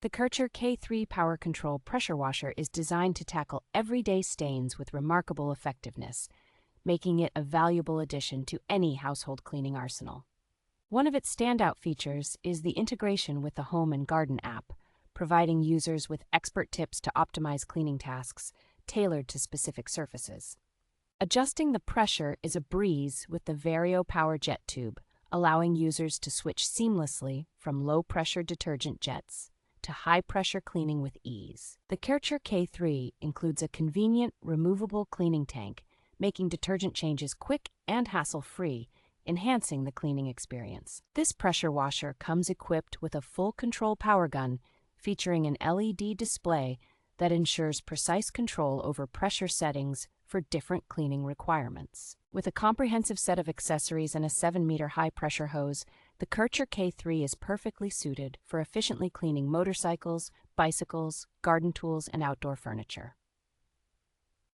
The Kärcher K3 Power Control Pressure Washer is designed to tackle everyday stains with remarkable effectiveness, making it a valuable addition to any household cleaning arsenal. One of its standout features is the integration with the Home and Garden app, providing users with expert tips to optimize cleaning tasks tailored to specific surfaces. Adjusting the pressure is a breeze with the Vario Power jet tube, allowing users to switch seamlessly from low-pressure detergent jets to high-pressure cleaning with ease. The Kärcher K3 includes a convenient, removable cleaning tank, making detergent changes quick and hassle-free, enhancing the cleaning experience. This pressure washer comes equipped with a full control power gun featuring an LED display that ensures precise control over pressure settings for different cleaning requirements. With a comprehensive set of accessories and a 7-meter high-pressure hose, the Kärcher K3 is perfectly suited for efficiently cleaning motorcycles, bicycles, garden tools, and outdoor furniture.